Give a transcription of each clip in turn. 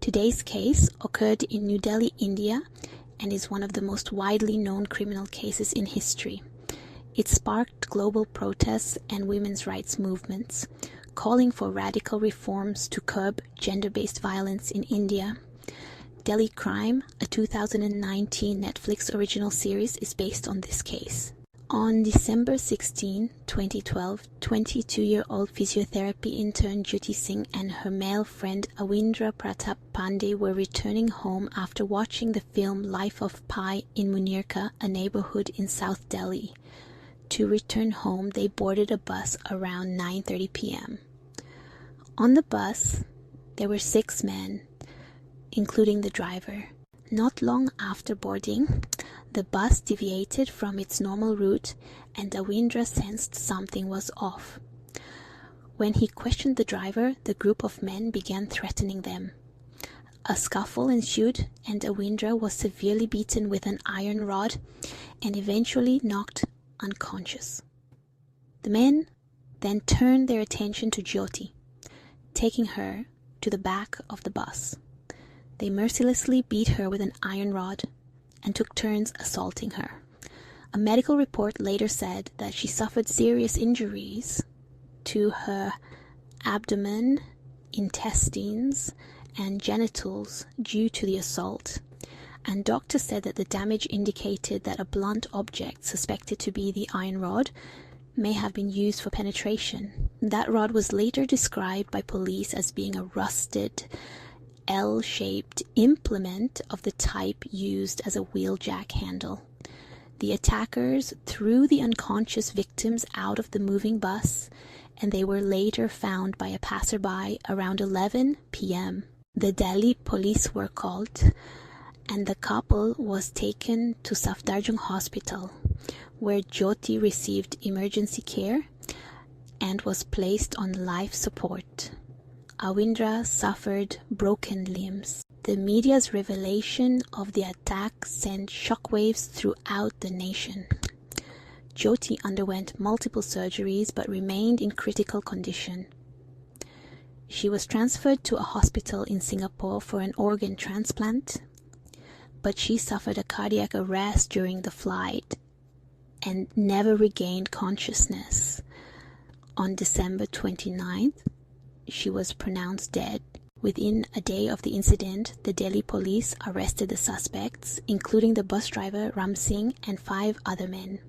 Today's case occurred in New Delhi, India, and is one of the most widely known criminal cases in history. It sparked global protests and women's rights movements, calling for radical reforms to curb gender-based violence in India. Delhi Crime, a 2019 Netflix original series, is based on this case. On December 16, 2012, 22-year-old physiotherapy intern Jyoti Singh and her male friend Awindra Pratap Pandey were returning home after watching the film Life of Pi in Munirka, a neighborhood in South Delhi. To return home, they boarded a bus around 9:30 p.m. On the bus, there were 6 men, including the driver. Not long after boarding, the bus deviated from its normal route and Awindra sensed something was off. When he questioned the driver, the group of men began threatening them. A scuffle ensued and Awindra was severely beaten with an iron rod and eventually knocked unconscious. The men then turned their attention to Jyoti, taking her to the back of the bus. They mercilessly beat her with an iron rod and took turns assaulting her. A medical report later said that she suffered serious injuries to her abdomen, intestines, and genitals due to the assault, and doctors said that the damage indicated that a blunt object suspected to be the iron rod may have been used for penetration. That rod was later described by police as being a rusted L-shaped implement of the type used as a wheeljack handle. The attackers threw the unconscious victims out of the moving bus, and they were later found by a passerby around 11 p.m. The Delhi police were called, and the couple was taken to Safdarjung Hospital, where Jyoti received emergency care and was placed on life support. Awindra suffered broken limbs. The media's revelation of the attack sent shockwaves throughout the nation. Jyoti underwent multiple surgeries but remained in critical condition. She was transferred to a hospital in Singapore for an organ transplant, but she suffered a cardiac arrest during the flight and never regained consciousness. On December 29th, she was pronounced dead. Within a day of the incident, the Delhi police arrested the suspects, including the bus driver Ram Singh and 5 other men.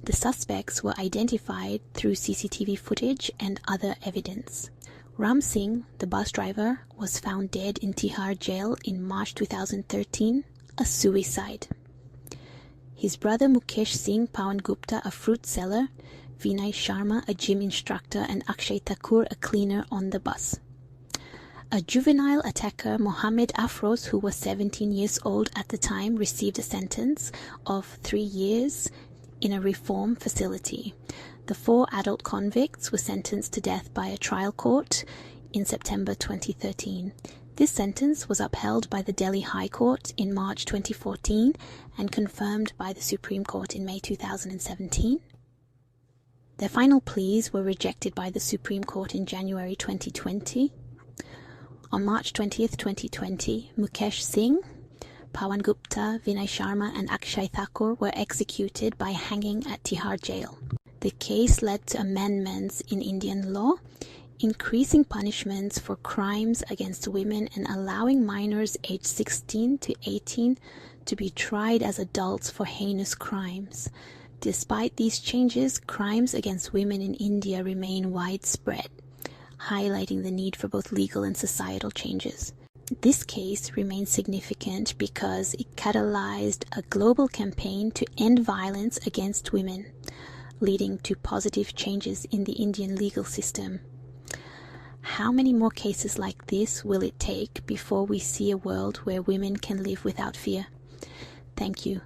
The suspects were identified through CCTV footage and other evidence. Ram Singh, the bus driver, was found dead in Tihar jail in March 2013, a suicide. His brother Mukesh Singh Pawan Gupta, a fruit seller, Vinay Sharma, a gym instructor, and Akshay Thakur, a cleaner on the bus. A juvenile attacker, Mohammed Afroz, who was 17 years old at the time, received a sentence of 3 years in a reform facility. The 4 adult convicts were sentenced to death by a trial court in September 2013. This sentence was upheld by the Delhi High Court in March 2014 and confirmed by the Supreme Court in May 2017. Their final pleas were rejected by the Supreme Court in January 2020. On March 20th, 2020, Mukesh Singh, Pawan Gupta, Vinay Sharma, and Akshay Thakur were executed by hanging at Tihar jail. The case led to amendments in Indian law, increasing punishments for crimes against women and allowing minors aged 16 to 18 to be tried as adults for heinous crimes. Despite these changes, crimes against women in India remain widespread, highlighting the need for both legal and societal changes. This case remains significant because it catalyzed a global campaign to end violence against women, leading to positive changes in the Indian legal system. How many more cases like this will it take before we see a world where women can live without fear? Thank you.